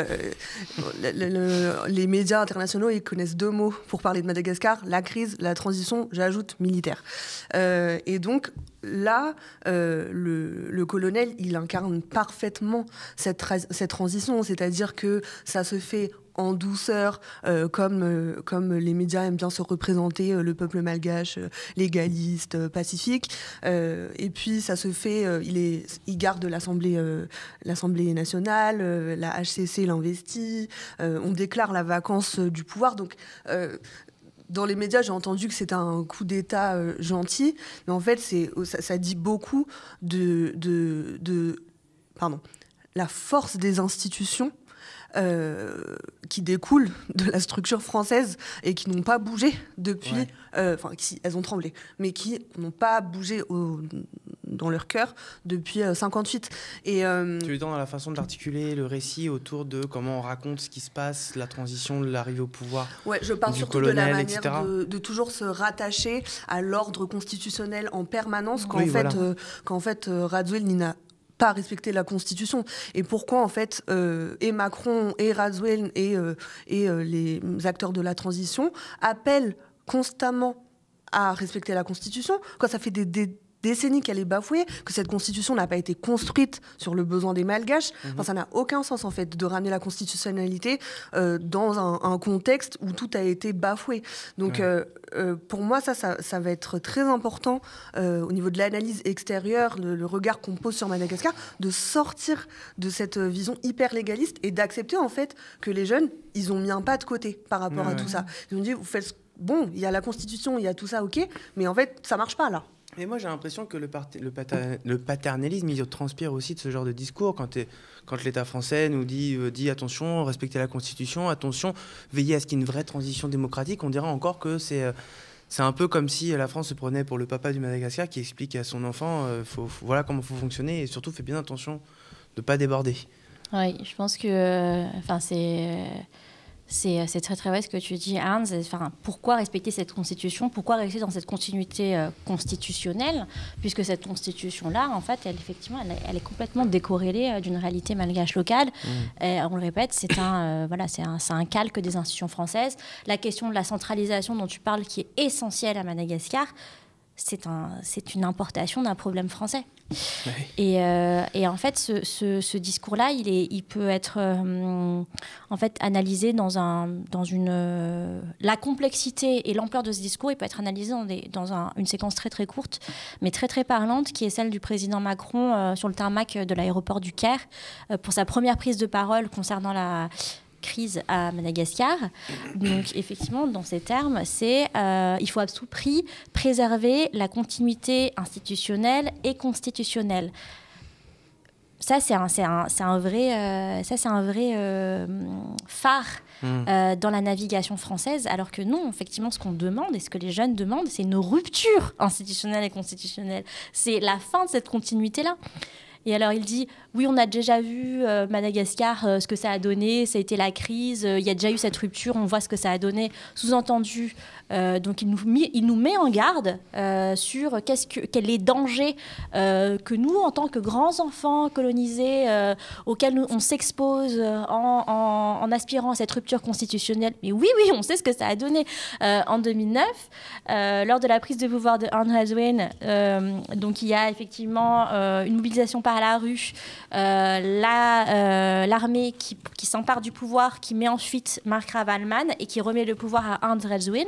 les médias internationaux, ils connaissent deux mots pour parler de Madagascar: la crise, la transition, j'ajoute militaire. Et donc là, le colonel, il incarne parfaitement cette transition, c'est-à-dire que ça se fait en douceur, comme les médias aiment bien se représenter le peuple malgache, légaliste, pacifique. Et puis ça se fait, il garde l'Assemblée nationale, la HCC l'investit, on déclare la vacance du pouvoir. Donc dans les médias, j'ai entendu que c'était un coup d'État gentil, mais en fait, ça dit beaucoup de la force des institutions qui découlent de la structure française et qui n'ont pas bougé depuis... elles ont tremblé, mais qui n'ont pas bougé dans leur cœur depuis 58. Et, tu es dans la façon d'articuler le récit autour de comment on raconte ce qui se passe, la transition, l'arrivée au pouvoir je parle du surtout colonel, de la manière etc. de toujours se rattacher à l'ordre constitutionnel en permanence, quand en fait Rajoelina n'a pas respecter la Constitution. Et pourquoi, en fait, et Macron, et Rajoelina, et les acteurs de la transition appellent constamment à respecter la Constitution, quand ça fait des décennies qu'elle est bafouée, que cette Constitution n'a pas été construite sur le besoin des Malgaches. Enfin, ça n'a aucun sens, en fait, de ramener la constitutionnalité dans un contexte où tout a été bafoué. Donc, pour moi, ça va être très important au niveau de l'analyse extérieure, le regard qu'on pose sur Madagascar, de sortir de cette vision hyper légaliste et d'accepter, en fait, que les jeunes, ils ont mis un pas de côté par rapport à tout ça. Ils ont dit, vous faites bon, il y a la Constitution, il y a tout ça, ok, mais en fait, ça marche pas là. Mais moi, j'ai l'impression que le paternalisme, il transpire aussi de ce genre de discours. Quand l'État français nous dit attention, respectez la Constitution, attention, veillez à ce qu'il y ait une vraie transition démocratique, on dirait encore que c'est un peu comme si la France se prenait pour le papa du Madagascar qui explique à son enfant voilà comment il faut fonctionner et surtout fait bien attention de ne pas déborder. Oui, je pense que c'est très très vrai ce que tu dis, Hans. Enfin, pourquoi respecter cette constitution? Pourquoi rester dans cette continuité constitutionnelle? Puisque cette constitution-là, en fait, effectivement, elle est complètement décorrélée d'une réalité malgache locale. Et, on le répète, c'est un calque des institutions françaises. La question de la centralisation dont tu parles, qui est essentielle à Madagascar, c'est une importation d'un problème français. Oui. Et en fait, ce discours-là, il peut être en fait analysé la complexité et l'ampleur de ce discours. Il peut être analysé dans une séquence très très courte, mais très très parlante, qui est celle du président Macron sur le tarmac de l'aéroport du Caire pour sa première prise de parole concernant la crise à Madagascar. Donc effectivement, dans ces termes, il faut à tout prix préserver la continuité institutionnelle et constitutionnelle. Ça, c'est un vrai phare dans la navigation française, alors que non, effectivement, ce qu'on demande et ce que les jeunes demandent, c'est une rupture institutionnelle et constitutionnelle. C'est la fin de cette continuité-là. Et alors, il dit, oui, on a déjà vu Madagascar, ce que ça a donné, ça a été la crise, il y a déjà eu cette rupture, on voit ce que ça a donné. Sous-entendu, donc il nous met en garde sur quels les dangers que nous, en tant que grands enfants colonisés, auxquels on s'expose en aspirant à cette rupture constitutionnelle. Mais oui, on sait ce que ça a donné. En 2009, lors de la prise de pouvoir de André Azoulay, donc il y a effectivement une mobilisation par la rue, l'armée qui s'empare du pouvoir, qui met en fuite Marc Ravalman et qui remet le pouvoir à André Azoulay.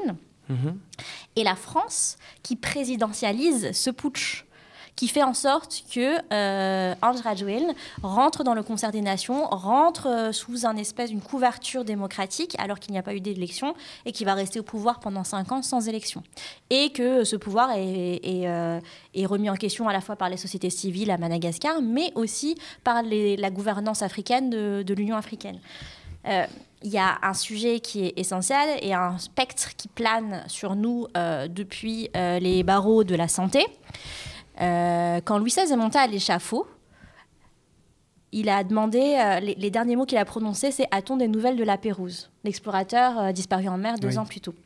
Et la France qui présidentialise ce putsch, qui fait en sorte que André Azoulay rentre dans le concert des nations, rentre sous une couverture démocratique, alors qu'il n'y a pas eu d'élection, et qui va rester au pouvoir pendant 5 ans sans élection. Et que ce pouvoir est remis en question à la fois par les sociétés civiles à Madagascar, mais aussi par la gouvernance africaine de l'Union africaine. Il y a un sujet qui est essentiel et un spectre qui plane sur nous depuis les barreaux de la santé. Quand Louis XVI est monté à l'échafaud, il a demandé, les derniers mots qu'il a prononcés, c'est « A-t-on des nouvelles de la Pérouse ?» L'explorateur disparu en mer 2 ans plus tôt.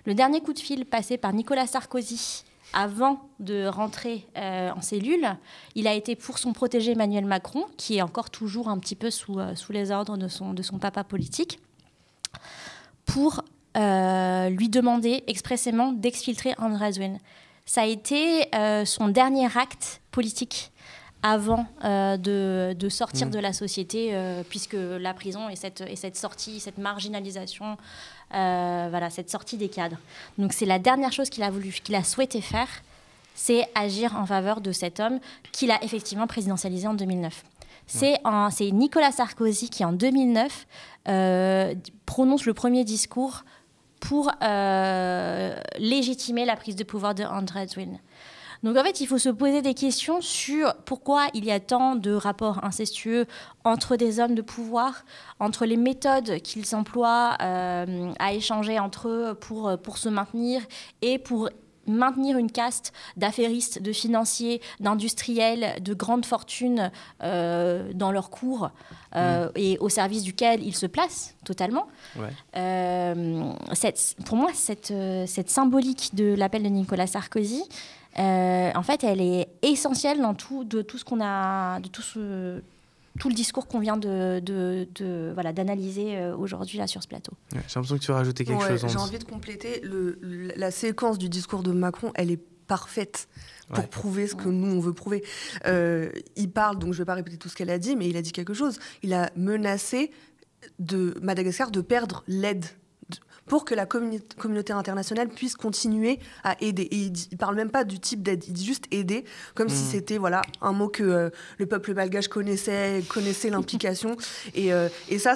Le dernier coup de fil passé par Nicolas Sarkozy avant de rentrer en cellule, il a été pour son protégé Emmanuel Macron, qui est encore toujours un petit peu sous les ordres de son papa politique, pour lui demander expressément d'exfiltrer André Azoulay. Ça a été son dernier acte politique avant de sortir de la société, puisque la prison et cette sortie, cette marginalisation, cette sortie des cadres. Donc c'est la dernière chose qu'il a souhaité faire, c'est agir en faveur de cet homme qu'il a effectivement présidentialisé en 2009. C'est Nicolas Sarkozy qui, en 2009, prononce le premier discours pour légitimer la prise de pouvoir de André Azoulay. Donc en fait, il faut se poser des questions sur pourquoi il y a tant de rapports incestueux entre des hommes de pouvoir, entre les méthodes qu'ils emploient à échanger entre eux pour se maintenir et pour maintenir une caste d'affairistes, de financiers, d'industriels, de grandes fortunes dans leur cours et au service duquel ils se placent totalement. Ouais. Pour moi, cette symbolique de l'appel de Nicolas Sarkozy, en fait, elle est essentielle dans tout ce qu'on a, tout le discours qu'on vient d'analyser aujourd'hui là sur ce plateau. Ouais, j'ai l'impression que tu veux rajouter quelque chose. J'ai envie de compléter. La séquence du discours de Macron, elle est parfaite pour prouver ce que nous, on veut prouver. Il parle, donc je ne vais pas répéter tout ce qu'elle a dit, mais il a dit quelque chose. Il a menacé de Madagascar de perdre l'aide pour que la communauté internationale puisse continuer à aider. Et il ne parle même pas du type d'aide, il dit juste aider, comme si c'était un mot que le peuple malgache connaissait l'implication. Et ça,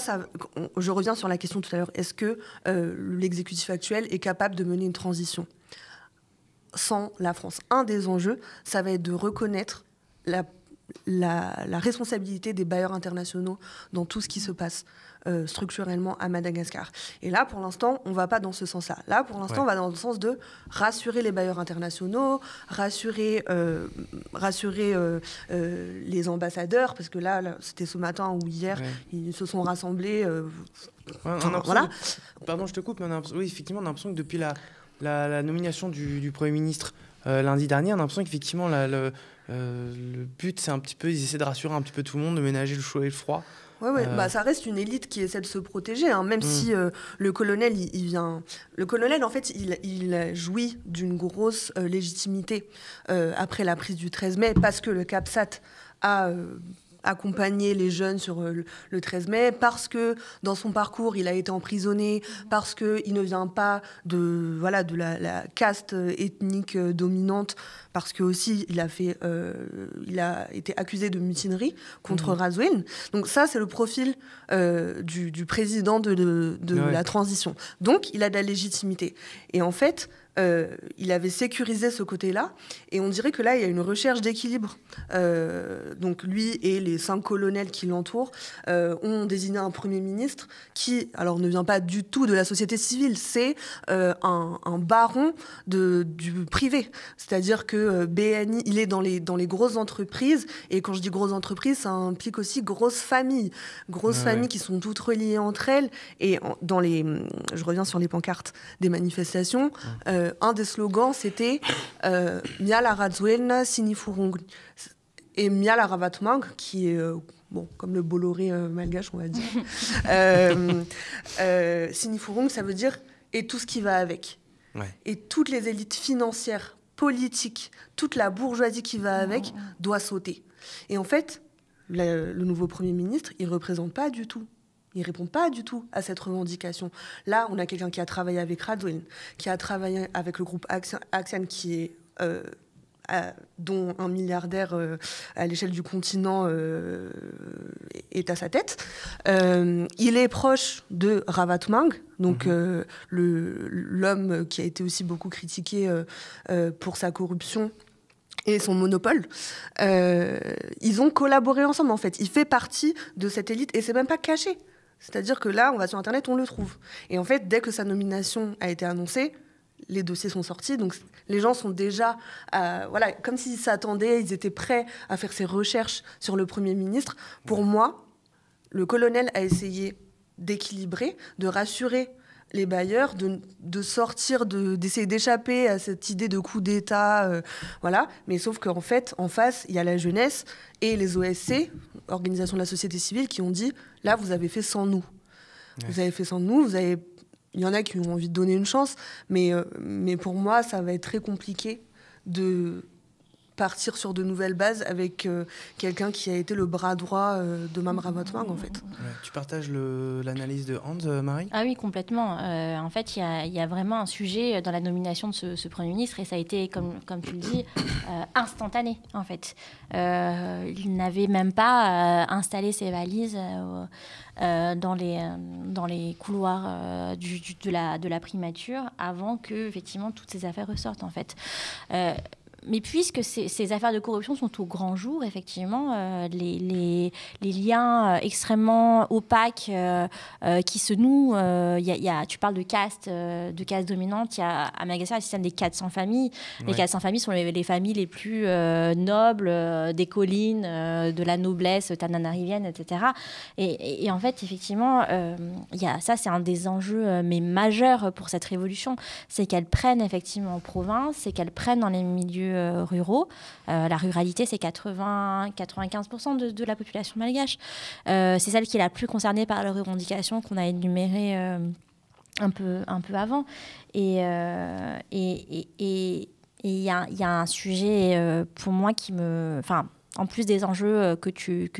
je reviens sur la question tout à l'heure, est-ce que l'exécutif actuel est capable de mener une transition sans la France? Un des enjeux, ça va être de reconnaître la responsabilité des bailleurs internationaux dans tout ce qui se passe structurellement à Madagascar. Et là, pour l'instant, on ne va pas dans ce sens-là. Là, pour l'instant, on va dans le sens de rassurer les bailleurs internationaux, rassurer les ambassadeurs, parce que là c'était ce matin ou hier, ils se sont rassemblés. Voilà. Pardon, je te coupe, mais oui, effectivement, on a l'impression que depuis la nomination du Premier ministre lundi dernier, on a l'impression qu'effectivement, le but, c'est un petit peu, ils essaient de rassurer un petit peu tout le monde, de ménager le chaud et le froid. Ça reste une élite qui essaie de se protéger, hein, même si le colonel, il vient... Le colonel, en fait, il jouit d'une grosse légitimité après la prise du 13 mai, parce que le CAPSAT a accompagner les jeunes sur le 13 mai, parce que dans son parcours, il a été emprisonné, parce qu'il ne vient pas de la caste ethnique dominante, parce que aussi il a été accusé de mutinerie contre Razouine. Donc ça, c'est le profil du président de la transition. Donc, il a de la légitimité. Et en fait, il avait sécurisé ce côté-là, et on dirait que là, il y a une recherche d'équilibre. Donc lui et les 5 colonels qui l'entourent ont désigné un Premier ministre qui, alors, ne vient pas du tout de la société civile, c'est un baron du privé. C'est-à-dire que BNI, il est dans les grosses entreprises, et quand je dis grosses entreprises, ça implique aussi grosses familles. Grosses familles qui sont toutes reliées entre elles, et je reviens sur les pancartes des manifestations, un des slogans, c'était Miala Razouena Sinifurung. Et Miala Ravatmang, qui est, comme le Bolloré malgache, on va dire. Sinifurung, ça veut dire et tout ce qui va avec. Et toutes les élites financières, politiques, toute la bourgeoisie qui va avec doit sauter. Et en fait, le nouveau Premier ministre, il ne représente pas du tout. Il ne répond pas du tout à cette revendication. Là, on a quelqu'un qui a travaillé avec Razouine, qui a travaillé avec le groupe Axian, qui est, dont un milliardaire à l'échelle du continent est à sa tête. Il est proche de Ravatmang, donc l'homme qui a été aussi beaucoup critiqué pour sa corruption et son monopole. Ils ont collaboré ensemble, en fait. Il fait partie de cette élite, et c'est même pas caché. C'est-à-dire que là, on va sur Internet, on le trouve. Et en fait, dès que sa nomination a été annoncée, les dossiers sont sortis. Donc, les gens sont déjà... comme s'ils s'attendaient, ils étaient prêts à faire ces recherches sur le Premier ministre. Pour moi, le colonel a essayé d'équilibrer, de rassurer les bailleurs, de sortir, d'essayer d'échapper à cette idée de coup d'État. Mais sauf qu'en fait, en face, il y a la jeunesse et les OSC, Organisation de la société civile, qui ont dit « Là, vous avez fait sans nous. Vous avez fait sans nous, il y en a qui ont envie de donner une chance, mais pour moi, ça va être très compliqué de partir sur de nouvelles bases avec quelqu'un qui a été le bras droit de Mam Ravatmang, en fait. Tu partages l'analyse de Hans, Marie ? Ah oui, complètement. En fait, il y a vraiment un sujet dans la nomination de ce Premier ministre, et ça a été, comme tu le dis, instantané, en fait. Il n'avait même pas installé ses valises dans les couloirs de la primature avant que, effectivement, toutes ces affaires ressortent, en fait. Mais puisque ces affaires de corruption sont au grand jour, effectivement, les liens extrêmement opaques qui se nouent, tu parles de caste dominante, il y a à Madagascar le système des 400 familles. Les 400 familles sont les familles les plus nobles des collines, de la noblesse tananarivienne, etc. Et en fait, effectivement, ça, c'est un des enjeux majeurs pour cette révolution, c'est qu'elles prennent effectivement en province, c'est qu'elles prennent dans les milieux ruraux. La ruralité, c'est 95% de la population malgache. C'est celle qui est la plus concernée par les revendications qu'on a énumérées un peu avant. Et il y a un sujet pour moi qui me... Enfin, En plus des enjeux que tu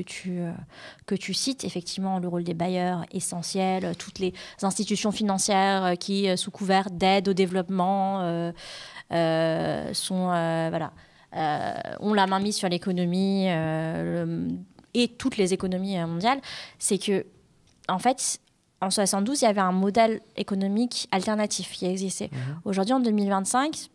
cites, effectivement, le rôle des bailleurs essentiel, toutes les institutions financières qui, sous couvert d'aide au développement, ont la main mise sur l'économie et toutes les économies mondiales, c'est que, en fait, en 72, il y avait un modèle économique alternatif qui existait. Aujourd'hui, en 2025,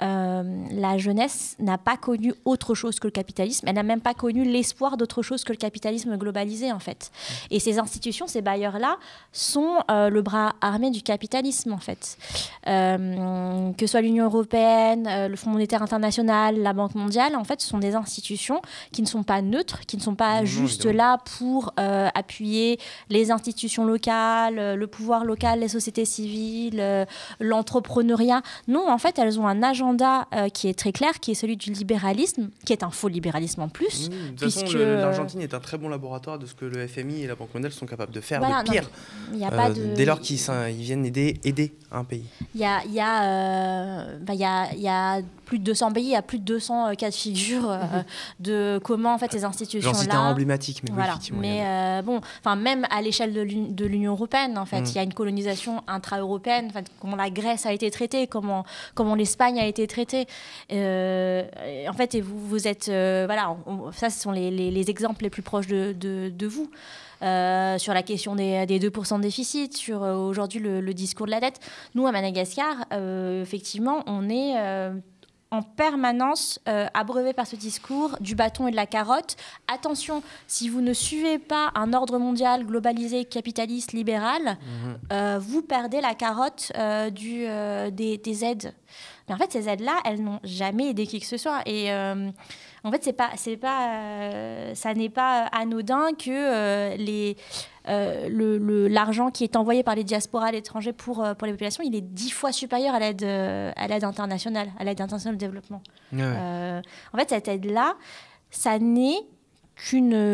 la jeunesse n'a pas connu autre chose que le capitalisme. Elle n'a même pas connu l'espoir d'autre chose que le capitalisme globalisé, en fait. Et ces institutions, ces bailleurs-là, sont le bras armé du capitalisme, en fait. Que ce soit l'Union européenne, le Fonds monétaire international, la Banque mondiale, en fait, ce sont des institutions qui ne sont pas neutres, qui ne sont pas juste là pour appuyer les institutions locales, le pouvoir local, les sociétés civiles, l'entrepreneuriat. Non, en fait, elles ont un agenda qui est très clair, qui est celui du libéralisme, qui est un faux libéralisme en plus. De toute façon, l'Argentine est un très bon laboratoire de ce que le FMI et la Banque mondiale sont capables de faire de pire. Dès lors qu'ils viennent aider un pays. Il y a plus de 200 pays, il y a plus de 200 cas de figure de comment en fait ces institutions-là... J'en citais un emblématique, mais voilà. effectivement. Mais même à l'échelle de l'Union européenne, en fait, il y a une colonisation intra-européenne, comment la Grèce a été traitée, comment l'Espagne a été traitée. En fait, et vous êtes... ça, ce sont les exemples les plus proches de vous. Sur la question des 2% de déficit, sur aujourd'hui le discours de la dette. Nous, à Madagascar, effectivement, on est en permanence abreuvé par ce discours du bâton et de la carotte. Attention, si vous ne suivez pas un ordre mondial globalisé, capitaliste, libéral, vous perdez la carotte des aides. Mais en fait, ces aides-là, elles n'ont jamais aidé qui que ce soit. Et en fait, ça n'est pas anodin que l'argent qui est envoyé par les diasporas à l'étranger pour les populations, il est 10 fois supérieur à l'aide internationale, à l'aide internationale de développement. En fait, cette aide-là, ça n'est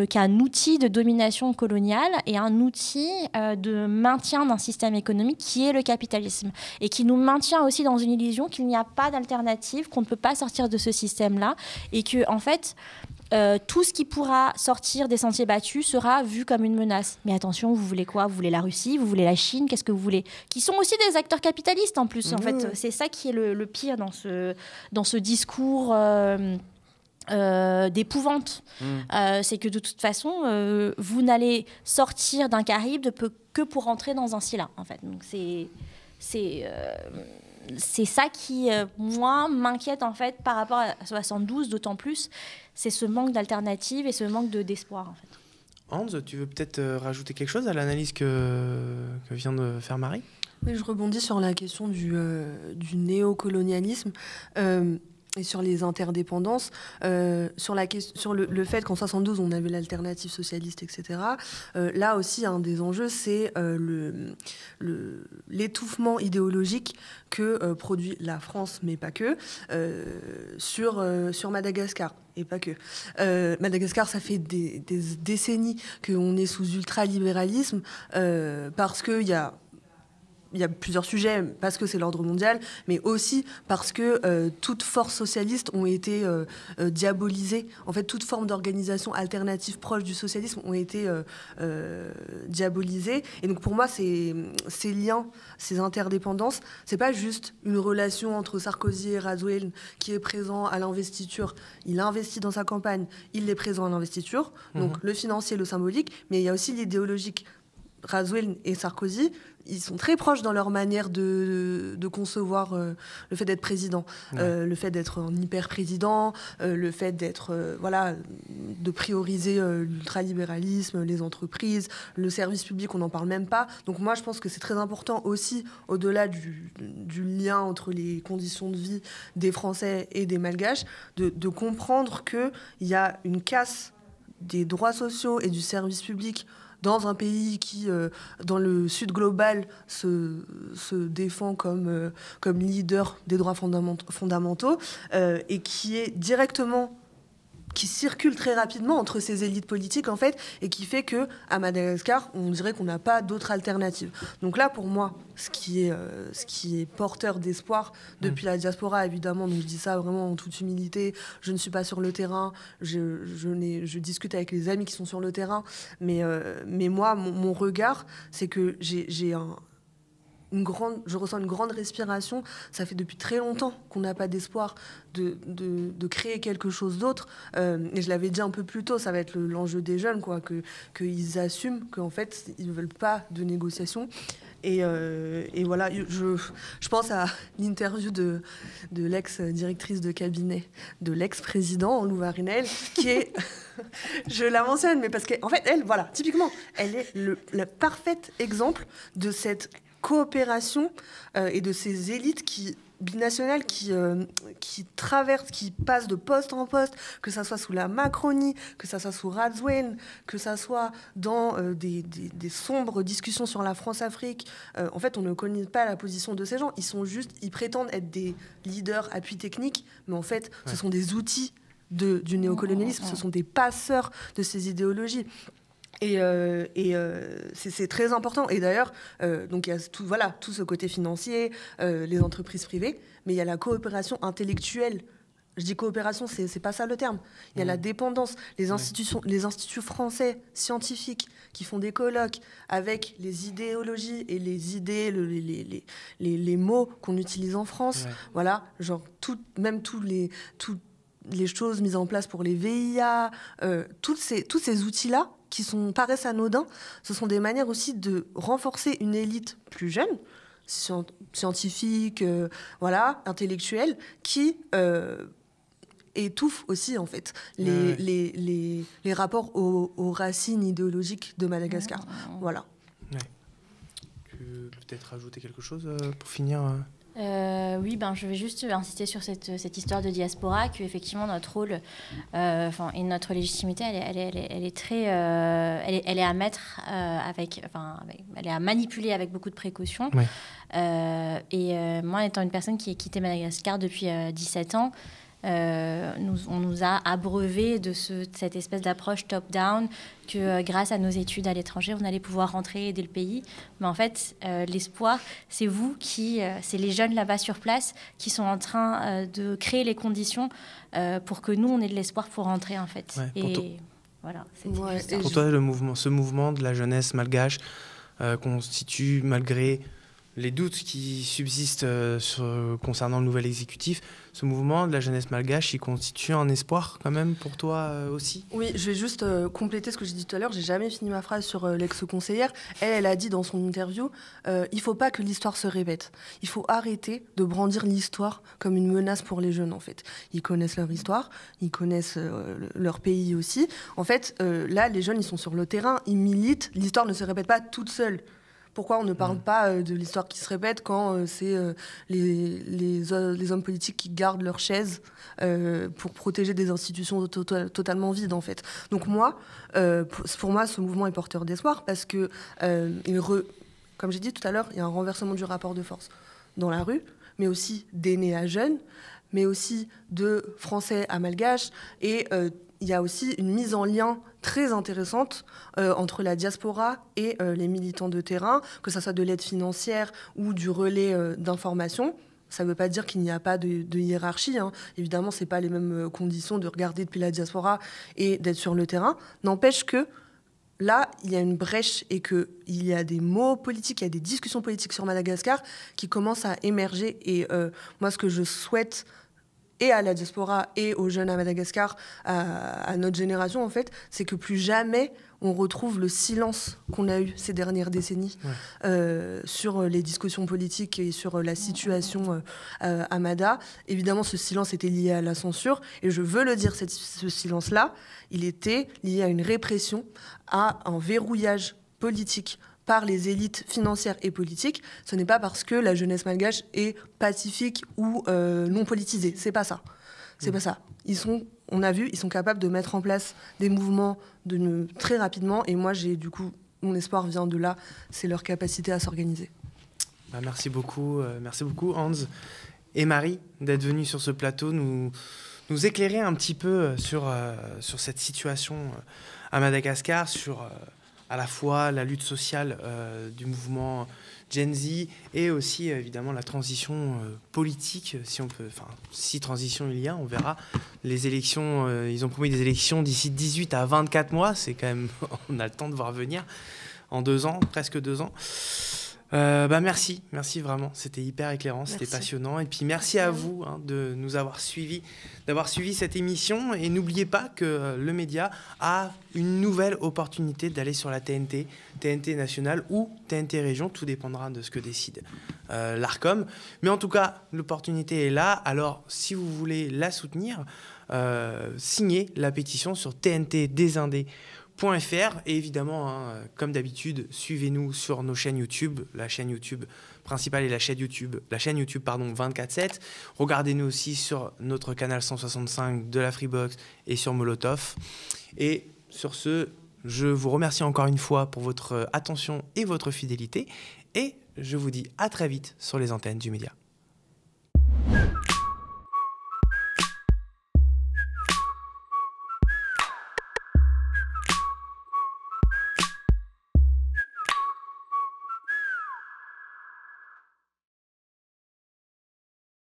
qu'un outil de domination coloniale et un outil de maintien d'un système économique qui est le capitalisme et qui nous maintient aussi dans une illusion qu'il n'y a pas d'alternative, qu'on ne peut pas sortir de ce système-là et que, en fait, tout ce qui pourra sortir des sentiers battus sera vu comme une menace. Mais attention, vous voulez quoi ? Vous voulez la Russie ? Vous voulez la Chine ? Qu'est-ce que vous voulez ? Qui sont aussi des acteurs capitalistes en plus. En fait, c'est ça qui est le pire dans ce discours d'épouvante. C'est que de toute façon, vous n'allez sortir d'un Caraïbe que pour rentrer dans un Scylla, en fait. Donc c'est ça qui, moi, m'inquiète en fait par rapport à 72, d'autant plus, c'est ce manque d'alternative et ce manque d'espoir, en fait. Hans, tu veux peut-être rajouter quelque chose à l'analyse que vient de faire Marie ? Oui, je rebondis sur la question du néocolonialisme. Et sur les interdépendances, sur le fait qu'en 72, on avait l'alternative socialiste, etc. Là aussi, un des enjeux, c'est l'étouffement idéologique que produit la France, mais pas que, sur Madagascar. Et pas que. Madagascar, ça fait des décennies qu'on est sous ultralibéralisme, parce qu'il y a plusieurs sujets, parce que c'est l'ordre mondial, mais aussi parce que toutes forces socialistes ont été diabolisées. En fait, toute forme d'organisation alternative proche du socialisme ont été diabolisées. Et donc, pour moi, ces liens, ces interdépendances, c'est pas juste une relation entre Sarkozy et Rajoelina qui est présent à l'investiture. Il a investi dans sa campagne, il est présent à l'investiture. Donc, le financier, le symbolique, mais il y a aussi l'idéologique. Rajoelina et Sarkozy, ils sont très proches dans leur manière de concevoir le fait d'être président, le fait d'être un hyper-président, le fait de prioriser l'ultralibéralisme, les entreprises, le service public, on n'en parle même pas. Donc moi, je pense que c'est très important aussi, au-delà du lien entre les conditions de vie des Français et des Malgaches, de comprendre qu'il y a une casse des droits sociaux et du service public dans un pays qui, dans le sud global, se défend comme leader des droits fondamentaux et qui est directement qui circule très rapidement entre ces élites politiques, en fait, et qui fait qu'à Madagascar, on dirait qu'on n'a pas d'autre alternative. Donc là, pour moi, ce qui est porteur d'espoir depuis la diaspora, évidemment, donc je dis ça vraiment en toute humilité, je ne suis pas sur le terrain, je discute avec les amis qui sont sur le terrain, mais moi, mon regard, c'est que je ressens une grande respiration. Ça fait depuis très longtemps qu'on n'a pas d'espoir de créer quelque chose d'autre. Et je l'avais dit un peu plus tôt, ça va être l'enjeu des jeunes, quoi, qu'ils assument qu'en fait, ils ne veulent pas de négociation. Et voilà, je pense à l'interview de l'ex-directrice de cabinet de l'ex-président, Lou Varinel, qui est... je la mentionne, mais parce qu'en fait, elle, voilà, typiquement, elle est le parfait exemple de cette coopération et de ces élites binationales qui traversent, qui passent de poste en poste, que ça soit sous la Macronie, que ça soit sous Rajoelina, que ça soit dans des sombres discussions sur la France-Afrique. En fait, on ne connaît pas la position de ces gens. Ils prétendent être des leaders appui technique, mais en fait, ce sont des outils du néocolonialisme, ce sont des passeurs de ces idéologies. Et c'est très important. Et d'ailleurs, donc il y a tout ce côté financier, les entreprises privées, mais il y a la coopération intellectuelle. Je dis coopération, c'est pas ça le terme. Il y a la dépendance. Les instituts français scientifiques qui font des colloques avec les idéologies et les idées, les mots qu'on utilise en France. Ouais. Voilà, genre même toutes les choses mises en place pour les VIA, tous ces outils-là qui paraissent anodins, ce sont des manières aussi de renforcer une élite plus jeune, scientifique, intellectuelle, qui étouffe aussi en fait les rapports aux racines idéologiques de Madagascar. Voilà. Ouais. Tu veux peut-être rajouter quelque chose pour finir Oui, je vais juste insister sur cette histoire de diaspora, qu'effectivement notre rôle et notre légitimité, elle est très, elle est à mettre elle est à manipuler avec beaucoup de précautions. Ouais. Moi, étant une personne qui a quitté Madagascar depuis 17 ans, on nous a abreuvé de cette espèce d'approche top-down que grâce à nos études à l'étranger, on allait pouvoir rentrer et aider le pays. Mais en fait, l'espoir, c'est c'est les jeunes là-bas sur place qui sont en train de créer les conditions pour que nous, on ait de l'espoir pour rentrer, en fait. Ouais, voilà. Pour toi, ce mouvement de la jeunesse malgache constitue, malgré les doutes qui subsistent concernant le nouvel exécutif, ce mouvement de la jeunesse malgache, il constitue un espoir quand même pour toi aussi ? Oui, je vais juste compléter ce que j'ai dit tout à l'heure. J'ai jamais fini ma phrase sur l'ex-conseillère. Elle a dit dans son interview, il faut pas que l'histoire se répète. Il faut arrêter de brandir l'histoire comme une menace pour les jeunes, en fait. Ils connaissent leur histoire, ils connaissent leur pays aussi. En fait, là, les jeunes, ils sont sur le terrain, ils militent. L'histoire ne se répète pas toute seule. Pourquoi on ne parle pas de l'histoire qui se répète quand c'est les hommes politiques qui gardent leur chaise pour protéger des institutions totalement vides, en fait. Donc pour moi, ce mouvement est porteur d'espoir parce que, comme j'ai dit tout à l'heure, il y a un renversement du rapport de force dans la rue, mais aussi d'aînés à jeunes, mais aussi de Français à Malgaches, et il y a aussi une mise en lien très intéressante entre la diaspora et les militants de terrain, que ça soit de l'aide financière ou du relais d'information. Ça ne veut pas dire qu'il n'y a pas de hiérarchie. Hein. Évidemment, ce n'est pas les mêmes conditions de regarder depuis la diaspora et d'être sur le terrain. N'empêche que là, il y a une brèche et qu'il y a des mots politiques, il y a des discussions politiques sur Madagascar qui commencent à émerger. Et moi, ce que je souhaite et à la diaspora et aux jeunes à Madagascar, à notre génération, en fait, c'est que plus jamais on retrouve le silence qu'on a eu ces dernières décennies sur les discussions politiques et sur la situation à Mada. Évidemment, ce silence était lié à la censure, et je veux le dire, ce silence-là, il était lié à une répression, à un verrouillage politique par les élites financières et politiques. Ce n'est pas parce que la jeunesse malgache est pacifique ou non politisée. C'est pas ça. C'est pas ça. On a vu, ils sont capables de mettre en place des mouvements très rapidement. Et moi, mon espoir vient de là. C'est leur capacité à s'organiser. Merci beaucoup, Hans et Marie, d'être venus sur ce plateau nous nous éclairer un petit peu sur cette situation à Madagascar, sur à la fois la lutte sociale du mouvement Gen Z et aussi évidemment la transition politique, si transition il y a, on verra. Les élections, ils ont promis des élections d'ici 18 à 24 mois, c'est quand même, on a le temps de voir venir, en 2 ans, presque 2 ans. Merci vraiment, c'était hyper éclairant, c'était passionnant, et puis merci à vous de nous avoir suivis, d'avoir suivi cette émission, et n'oubliez pas que le média a une nouvelle opportunité d'aller sur la TNT nationale ou TNT région, tout dépendra de ce que décide l'Arcom, mais en tout cas l'opportunité est là. Alors si vous voulez la soutenir, signez la pétition sur tntdesindés.fr. Et évidemment, comme d'habitude, suivez-nous sur nos chaînes YouTube, la chaîne YouTube principale et la chaîne YouTube 24/7. Regardez-nous aussi sur notre canal 165 de la Freebox et sur Molotov. Et sur ce, je vous remercie encore une fois pour votre attention et votre fidélité. Et je vous dis à très vite sur les antennes du média.